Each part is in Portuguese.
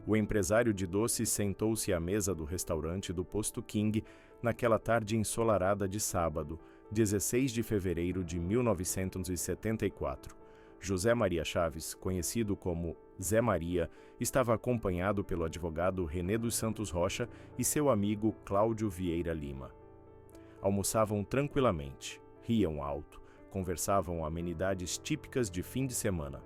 O empresário de doces sentou-se à mesa do restaurante do Posto King naquela tarde ensolarada de sábado, 16 de fevereiro de 1974. José Maria Chaves, conhecido como Zé Maria, estava acompanhado pelo advogado René dos Santos Rocha e seu amigo Cláudio Vieira Lima. Almoçavam tranquilamente, riam alto, conversavam amenidades típicas de fim de semana.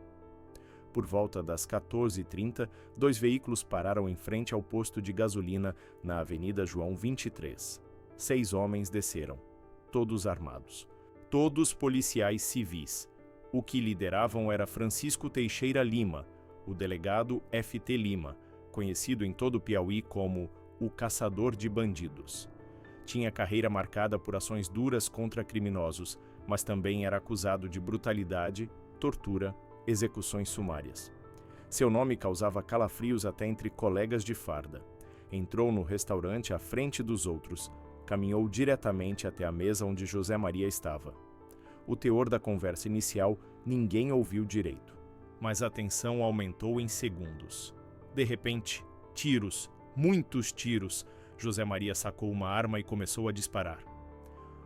Por volta das 14h30, 2 veículos pararam em frente ao posto de gasolina na Avenida João 23. 6 homens desceram, todos armados. Todos policiais civis. O que lideravam era Francisco Teixeira Lima, o delegado F.T. Lima, conhecido em todo o Piauí como o Caçador de Bandidos. Tinha carreira marcada por ações duras contra criminosos, mas também era acusado de brutalidade, tortura, execuções sumárias. Seu nome causava calafrios até entre colegas de farda. Entrou no restaurante à frente dos outros, caminhou diretamente até a mesa onde José Maria estava. O teor da conversa inicial ninguém ouviu direito, mas a tensão aumentou em segundos. De repente, tiros, muitos tiros. José Maria sacou uma arma e começou a disparar.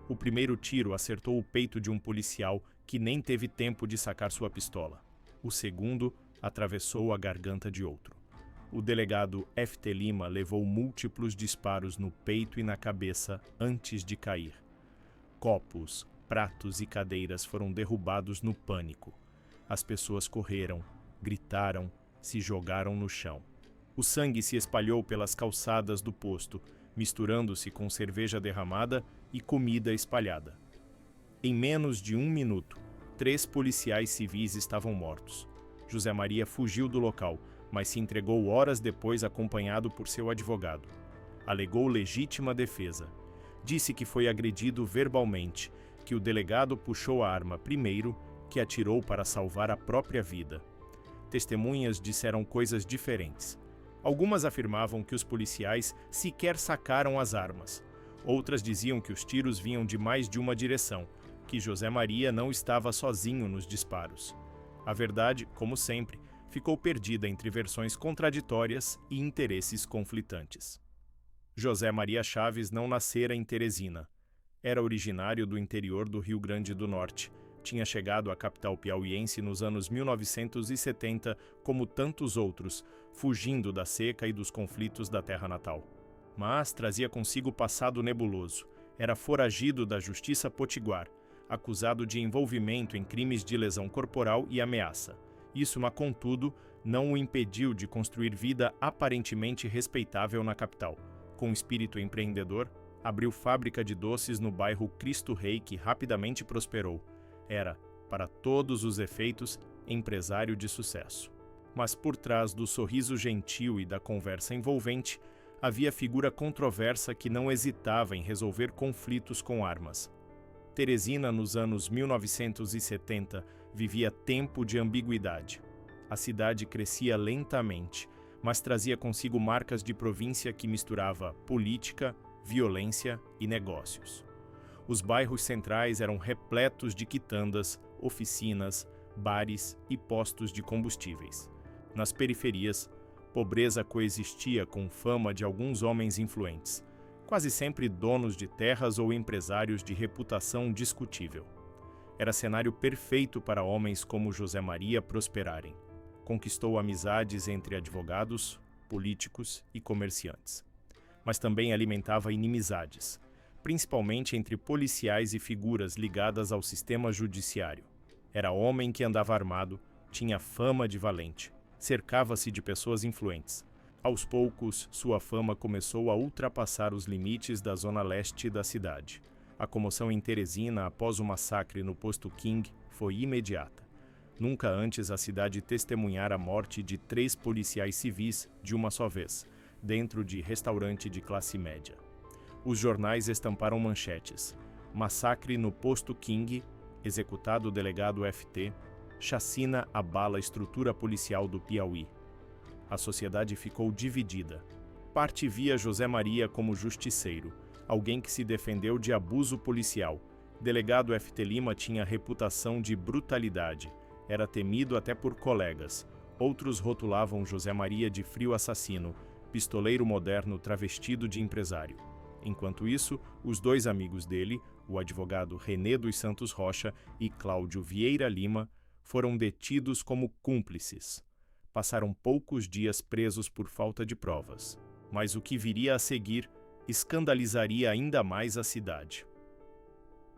O primeiro tiro acertou o peito de um policial que nem teve tempo de sacar sua pistola. O segundo atravessou a garganta de outro. O delegado F.T. Lima levou múltiplos disparos no peito e na cabeça antes de cair. Copos, pratos e cadeiras foram derrubados no pânico. As pessoas correram, gritaram, se jogaram no chão. O sangue se espalhou pelas calçadas do posto, misturando-se com cerveja derramada e comida espalhada. Em menos de 1 minuto, 3 policiais civis estavam mortos. José Maria fugiu do local, mas se entregou horas depois acompanhado por seu advogado. Alegou legítima defesa. Disse que foi agredido verbalmente, que o delegado puxou a arma primeiro, que atirou para salvar a própria vida. Testemunhas disseram coisas diferentes. Algumas afirmavam que os policiais sequer sacaram as armas. Outras diziam que os tiros vinham de mais de uma direção, que José Maria não estava sozinho nos disparos. A verdade, como sempre, ficou perdida entre versões contraditórias e interesses conflitantes. José Maria Chaves não nascera em Teresina. Era originário do interior do Rio Grande do Norte. Tinha chegado à capital piauiense nos anos 1970, como tantos outros, fugindo da seca e dos conflitos da terra natal. Mas trazia consigo passado nebuloso. Era foragido da justiça potiguar, acusado de envolvimento em crimes de lesão corporal e ameaça. Isso, mas contudo, não o impediu de construir vida aparentemente respeitável na capital. Com espírito empreendedor, abriu fábrica de doces no bairro Cristo Rei, que rapidamente prosperou. Era, para todos os efeitos, empresário de sucesso. Mas por trás do sorriso gentil e da conversa envolvente, havia figura controversa que não hesitava em resolver conflitos com armas. Teresina, nos anos 1970, vivia tempo de ambiguidade. A cidade crescia lentamente, mas trazia consigo marcas de província que misturava política, violência e negócios. Os bairros centrais eram repletos de quitandas, oficinas, bares e postos de combustíveis. Nas periferias, pobreza coexistia com fama de alguns homens influentes, quase sempre donos de terras ou empresários de reputação discutível. Era cenário perfeito para homens como José Maria prosperarem. Conquistou amizades entre advogados, políticos e comerciantes. Mas também alimentava inimizades, principalmente entre policiais e figuras ligadas ao sistema judiciário. Era homem que andava armado, tinha fama de valente, cercava-se de pessoas influentes. Aos poucos, sua fama começou a ultrapassar os limites da zona leste da cidade. A comoção em Teresina após o massacre no Posto King foi imediata. Nunca antes a cidade testemunhara a morte de 3 policiais civis de uma só vez, dentro de restaurante de classe média. Os jornais estamparam manchetes: massacre no Posto King, executado o delegado FT, chacina abala a estrutura policial do Piauí. A sociedade ficou dividida. Parte via José Maria como justiceiro, alguém que se defendeu de abuso policial. Delegado F.T. Lima tinha reputação de brutalidade, era temido até por colegas. Outros rotulavam José Maria de frio assassino, pistoleiro moderno travestido de empresário. Enquanto isso, os dois amigos dele, o advogado René dos Santos Rocha e Cláudio Vieira Lima, foram detidos como cúmplices. Passaram poucos dias presos por falta de provas, mas o que viria a seguir escandalizaria ainda mais a cidade.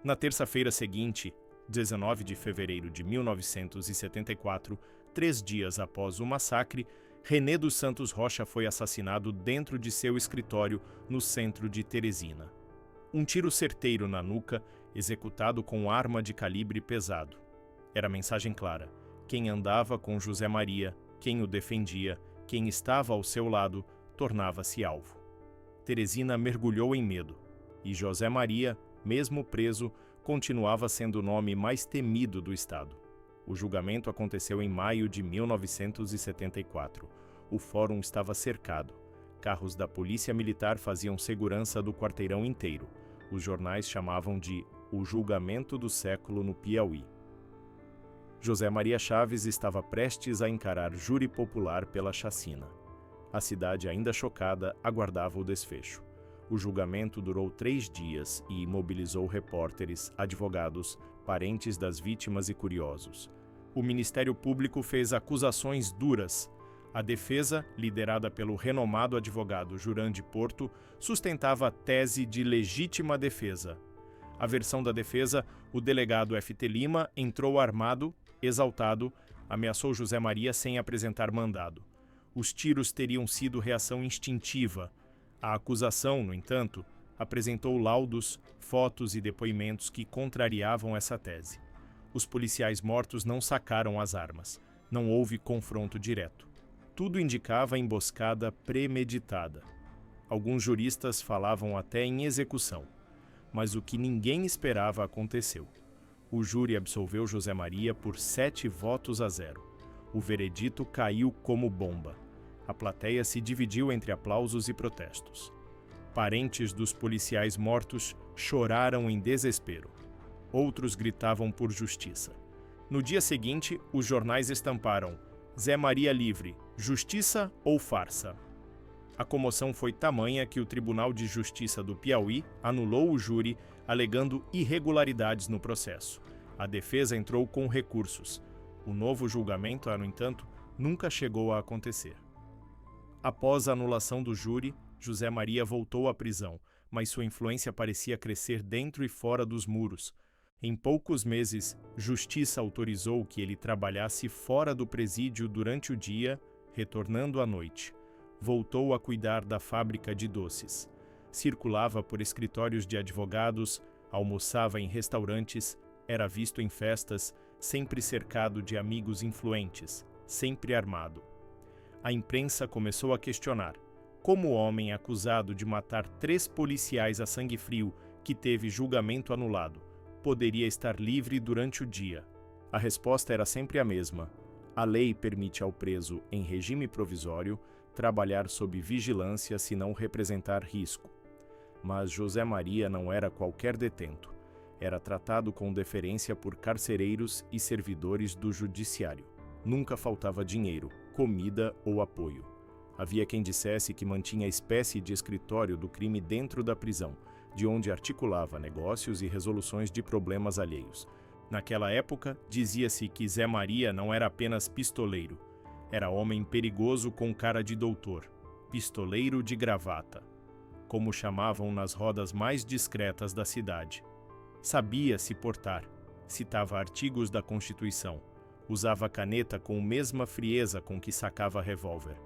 Na terça-feira seguinte, 19 de fevereiro de 1974, 3 dias após o massacre, René dos Santos Rocha foi assassinado dentro de seu escritório no centro de Teresina. Um tiro certeiro na nuca, executado com arma de calibre pesado. Era a mensagem clara: quem andava com José Maria, quem o defendia, quem estava ao seu lado, tornava-se alvo. Teresina mergulhou em medo, e José Maria, mesmo preso, continuava sendo o nome mais temido do estado. O julgamento aconteceu em maio de 1974. O fórum estava cercado. Carros da polícia militar faziam segurança do quarteirão inteiro. Os jornais chamavam de o julgamento do século no Piauí. José Maria Chaves estava prestes a encarar júri popular pela chacina. A cidade, ainda chocada, aguardava o desfecho. O julgamento durou 3 dias e imobilizou repórteres, advogados, parentes das vítimas e curiosos. O Ministério Público fez acusações duras. A defesa, liderada pelo renomado advogado Jurandir Porto, sustentava a tese de legítima defesa. A versão da defesa, o delegado F.T. Lima entrou armado, exaltado, ameaçou José Maria sem apresentar mandado. Os tiros teriam sido reação instintiva. A acusação, no entanto, apresentou laudos, fotos e depoimentos que contrariavam essa tese. Os policiais mortos não sacaram as armas. Não houve confronto direto. Tudo indicava emboscada premeditada. Alguns juristas falavam até em execução. Mas o que ninguém esperava aconteceu. O júri absolveu José Maria por 7-0. O veredito caiu como bomba. A plateia se dividiu entre aplausos e protestos. Parentes dos policiais mortos choraram em desespero. Outros gritavam por justiça. No dia seguinte, os jornais estamparam: Zé Maria livre, justiça ou farsa? A comoção foi tamanha que o Tribunal de Justiça do Piauí anulou o júri, alegando irregularidades no processo. A defesa entrou com recursos. O novo julgamento, no entanto, nunca chegou a acontecer. Após a anulação do júri, José Maria voltou à prisão, mas sua influência parecia crescer dentro e fora dos muros. Em poucos meses, Justiça autorizou que ele trabalhasse fora do presídio durante o dia, retornando à noite. Voltou a cuidar da fábrica de doces. Circulava por escritórios de advogados, almoçava em restaurantes, era visto em festas, sempre cercado de amigos influentes, sempre armado. A imprensa começou a questionar como o homem acusado de matar 3 policiais a sangue frio, que teve julgamento anulado, poderia estar livre durante o dia. A resposta era sempre a mesma: a lei permite ao preso em regime provisório trabalhar sob vigilância se não representar risco. Mas José Maria não era qualquer detento. Era tratado com deferência por carcereiros e servidores do judiciário. Nunca faltava dinheiro, comida ou apoio. Havia quem dissesse que mantinha espécie de escritório do crime dentro da prisão, de onde articulava negócios e resoluções de problemas alheios. Naquela época, dizia-se que Zé Maria não era apenas pistoleiro. Era homem perigoso com cara de doutor, pistoleiro de gravata, como chamavam nas rodas mais discretas da cidade. Sabia se portar, citava artigos da Constituição, usava caneta com a mesma frieza com que sacava revólver.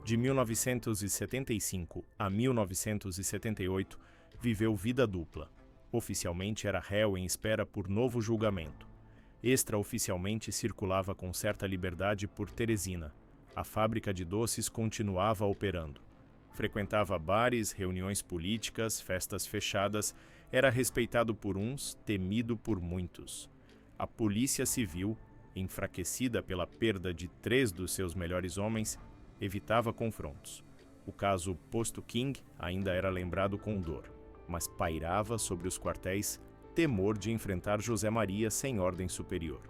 De 1975 a 1978, viveu vida dupla. Oficialmente era réu em espera por novo julgamento. Extraoficialmente circulava com certa liberdade por Teresina. A fábrica de doces continuava operando. Frequentava bares, reuniões políticas, festas fechadas, era respeitado por uns, temido por muitos. A Polícia Civil, enfraquecida pela perda de 3 dos seus melhores homens, evitava confrontos. O caso Posto King ainda era lembrado com dor, mas pairava sobre os quartéis temor de enfrentar José Maria sem ordem superior.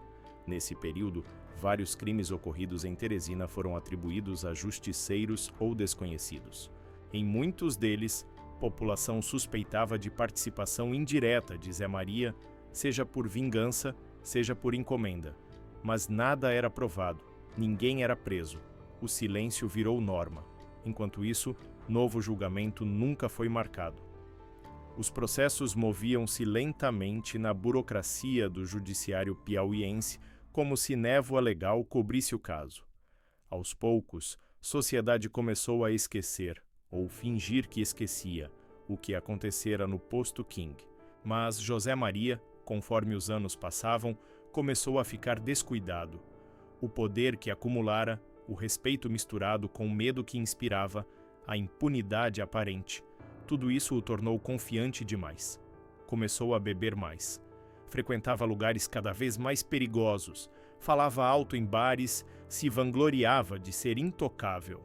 Nesse período, vários crimes ocorridos em Teresina foram atribuídos a justiceiros ou desconhecidos. Em muitos deles, a população suspeitava de participação indireta de Zé Maria, seja por vingança, seja por encomenda. Mas nada era provado, ninguém era preso. O silêncio virou norma. Enquanto isso, novo julgamento nunca foi marcado. Os processos moviam-se lentamente na burocracia do judiciário piauiense, como se névoa legal cobrisse o caso. Aos poucos, a sociedade começou a esquecer, ou fingir que esquecia, o que acontecera no posto King. Mas José Maria, conforme os anos passavam, começou a ficar descuidado. O poder que acumulara, o respeito misturado com o medo que inspirava, a impunidade aparente, tudo isso o tornou confiante demais. Começou a beber mais. Frequentava lugares cada vez mais perigosos, falava alto em bares, se vangloriava de ser intocável.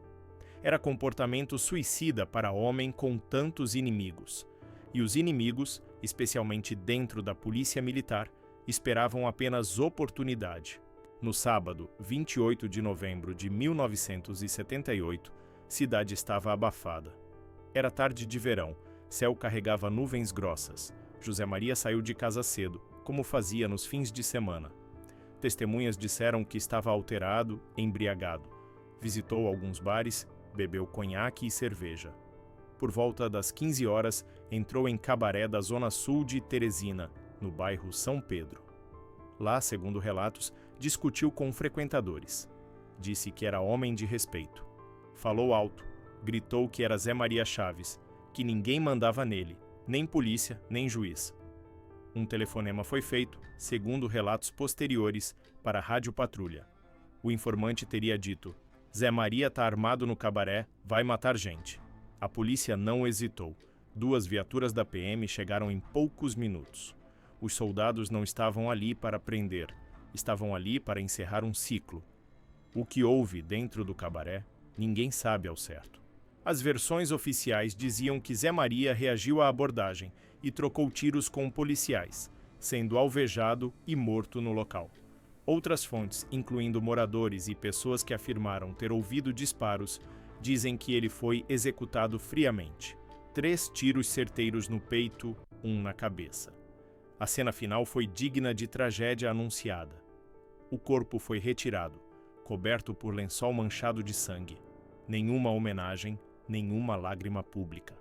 Era comportamento suicida para homem com tantos inimigos. E os inimigos, especialmente dentro da polícia militar, esperavam apenas oportunidade. No sábado, 28 de novembro de 1978, a cidade estava abafada. Era tarde de verão, céu carregava nuvens grossas. José Maria saiu de casa cedo, como fazia nos fins de semana. Testemunhas disseram que estava alterado, embriagado. Visitou alguns bares, bebeu conhaque e cerveja. Por volta das 15 horas, entrou em cabaré da zona sul de Teresina, no bairro São Pedro. Lá, segundo relatos, discutiu com frequentadores. Disse que era homem de respeito. Falou alto, gritou que era Zé Maria Chaves, que ninguém mandava nele, nem polícia, nem juiz. Um telefonema foi feito, segundo relatos posteriores, para a Rádio Patrulha. O informante teria dito: Zé Maria tá armado no cabaré, vai matar gente. A polícia não hesitou. 2 viaturas da PM chegaram em poucos minutos. Os soldados não estavam ali para prender, estavam ali para encerrar um ciclo. O que houve dentro do cabaré, ninguém sabe ao certo. As versões oficiais diziam que Zé Maria reagiu à abordagem e trocou tiros com policiais, sendo alvejado e morto no local. Outras fontes, incluindo moradores e pessoas que afirmaram ter ouvido disparos, dizem que ele foi executado friamente. 3 tiros certeiros no peito, 1 na cabeça. A cena final foi digna de tragédia anunciada. O corpo foi retirado, coberto por lençol manchado de sangue. Nenhuma homenagem, nenhuma lágrima pública.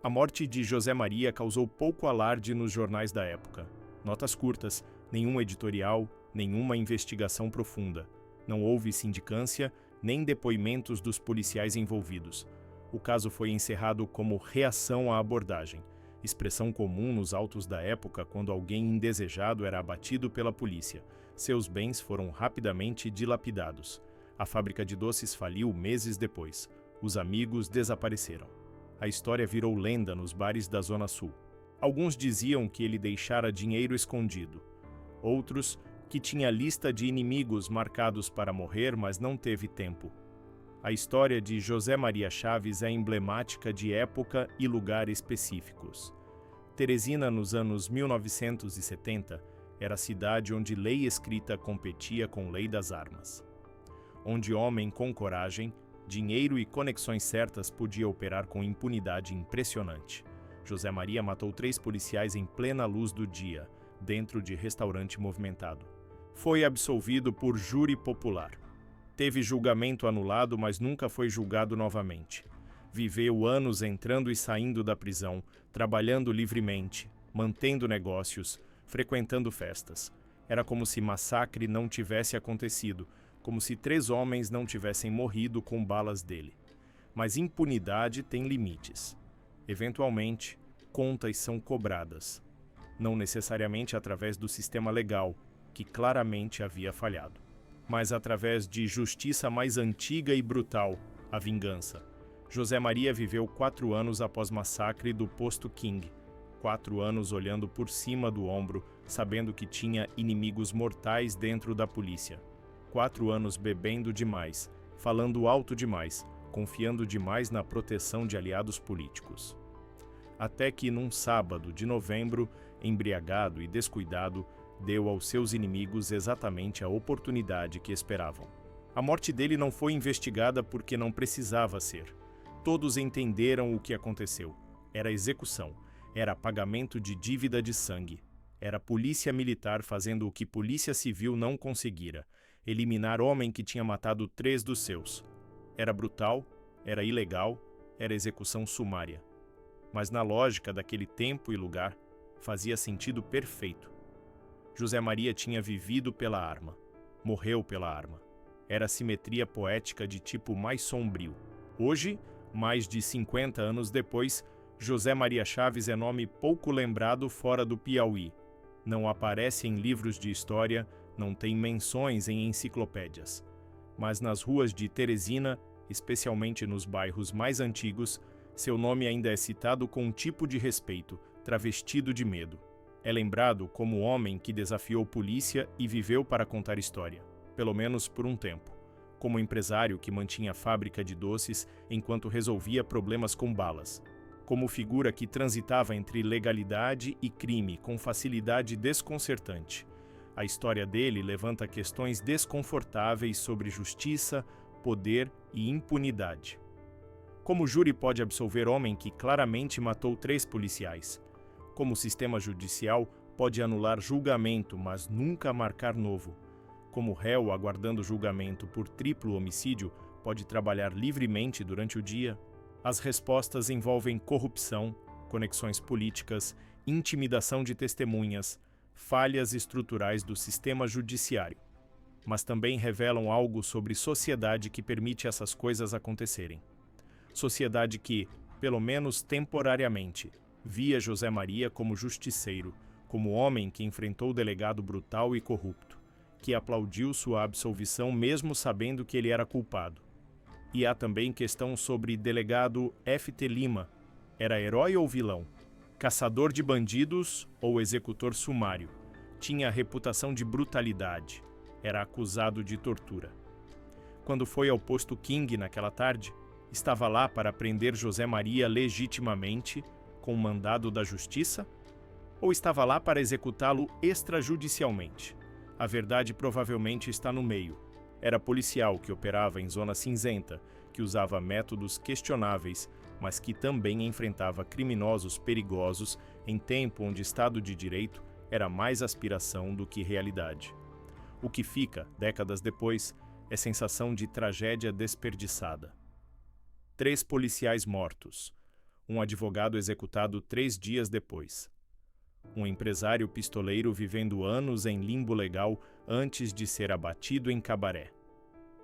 A morte de José Maria causou pouco alarde nos jornais da época. Notas curtas, nenhum editorial, nenhuma investigação profunda. Não houve sindicância, nem depoimentos dos policiais envolvidos. O caso foi encerrado como reação à abordagem, expressão comum nos autos da época quando alguém indesejado era abatido pela polícia. Seus bens foram rapidamente dilapidados. A fábrica de doces faliu meses depois. Os amigos desapareceram. A história virou lenda nos bares da Zona Sul. Alguns diziam que ele deixara dinheiro escondido. Outros, que tinha lista de inimigos marcados para morrer, mas não teve tempo. A história de José Maria Chaves é emblemática de época e lugar específicos. Teresina, nos anos 1970, era a cidade onde lei escrita competia com lei das armas. Onde homem com coragem, dinheiro e conexões certas podia operar com impunidade impressionante. José Maria matou 3 policiais em plena luz do dia, dentro de restaurante movimentado. Foi absolvido por júri popular. Teve julgamento anulado, mas nunca foi julgado novamente. Viveu anos entrando e saindo da prisão, trabalhando livremente, mantendo negócios, frequentando festas. Era como se massacre não tivesse acontecido, como se 3 homens não tivessem morrido com balas dele. Mas impunidade tem limites. Eventualmente, contas são cobradas. Não necessariamente através do sistema legal, que claramente havia falhado, mas através de justiça mais antiga e brutal, a vingança. José Maria viveu 4 anos após massacre do posto King. 4 anos olhando por cima do ombro, sabendo que tinha inimigos mortais dentro da polícia. 4 anos bebendo demais, falando alto demais, confiando demais na proteção de aliados políticos. Até que, num sábado de novembro, embriagado e descuidado, deu aos seus inimigos exatamente a oportunidade que esperavam. A morte dele não foi investigada porque não precisava ser. Todos entenderam o que aconteceu. Era execução, era pagamento de dívida de sangue. Era polícia militar fazendo o que polícia civil não conseguira: eliminar homem que tinha matado 3 dos seus. Era brutal, era ilegal, era execução sumária. Mas na lógica daquele tempo e lugar, fazia sentido perfeito. José Maria tinha vivido pela arma, morreu pela arma. Era a simetria poética de tipo mais sombrio. Hoje, mais de 50 anos depois, José Maria Chaves é nome pouco lembrado fora do Piauí. Não aparece em livros de história, não tem menções em enciclopédias. Mas nas ruas de Teresina, especialmente nos bairros mais antigos, seu nome ainda é citado com um tipo de respeito, travestido de medo. É lembrado como o homem que desafiou polícia e viveu para contar história, pelo menos por um tempo. Como empresário que mantinha fábrica de doces enquanto resolvia problemas com balas. Como figura que transitava entre legalidade e crime com facilidade desconcertante. A história dele levanta questões desconfortáveis sobre justiça, poder e impunidade. Como o júri pode absolver homem que claramente matou 3 policiais? Como o sistema judicial pode anular julgamento, mas nunca marcar novo? Como o réu aguardando julgamento por triplo homicídio pode trabalhar livremente durante o dia? As respostas envolvem corrupção, conexões políticas, intimidação de testemunhas, falhas estruturais do sistema judiciário. Mas também revelam algo sobre sociedade que permite essas coisas acontecerem. Sociedade que, pelo menos temporariamente, via José Maria como justiceiro, como homem que enfrentou o delegado brutal e corrupto, que aplaudiu sua absolvição mesmo sabendo que ele era culpado. E há também questão sobre delegado F.T. Lima. Era herói ou vilão? Caçador de bandidos ou executor sumário? Tinha a reputação de brutalidade. Era acusado de tortura. Quando foi ao posto King naquela tarde, estava lá para prender José Maria legitimamente, com mandado da justiça? Ou estava lá para executá-lo extrajudicialmente? A verdade provavelmente está no meio. Era policial que operava em zona cinzenta, que usava métodos questionáveis, mas que também enfrentava criminosos perigosos em tempo onde Estado de Direito era mais aspiração do que realidade. O que fica, décadas depois, é sensação de tragédia desperdiçada. 3 policiais mortos. Um advogado executado 3 dias depois. Um empresário pistoleiro vivendo anos em limbo legal antes de ser abatido em cabaré.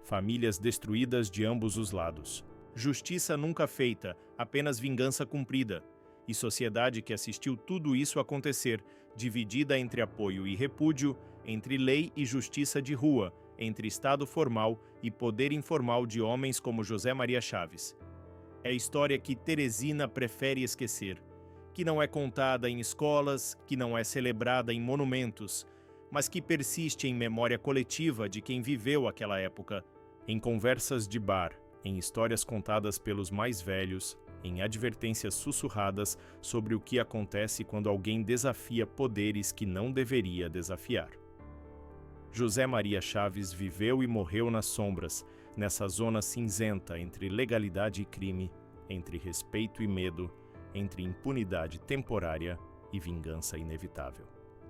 Famílias destruídas de ambos os lados. Justiça nunca feita, apenas vingança cumprida. E sociedade que assistiu tudo isso acontecer, dividida entre apoio e repúdio, entre lei e justiça de rua, entre Estado formal e poder informal de homens como José Maria Chaves. É a história que Teresina prefere esquecer, que não é contada em escolas, que não é celebrada em monumentos, mas que persiste em memória coletiva de quem viveu aquela época, em conversas de bar, em histórias contadas pelos mais velhos, em advertências sussurradas sobre o que acontece quando alguém desafia poderes que não deveria desafiar. José Maria Chaves viveu e morreu nas sombras, nessa zona cinzenta entre legalidade e crime, entre respeito e medo, entre impunidade temporária e vingança inevitável.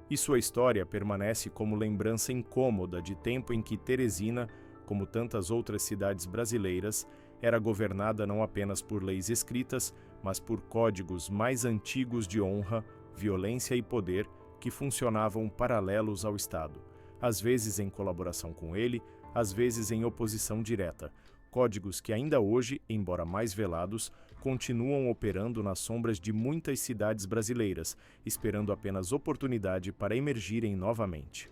E sua história permanece como lembrança incômoda de tempo em que Teresina, como tantas outras cidades brasileiras, era governada não apenas por leis escritas, mas por códigos mais antigos de honra, violência e poder que funcionavam paralelos ao Estado, às vezes em colaboração com ele, às vezes em oposição direta, códigos que ainda hoje, embora mais velados, continuam operando nas sombras de muitas cidades brasileiras, esperando apenas oportunidade para emergirem novamente.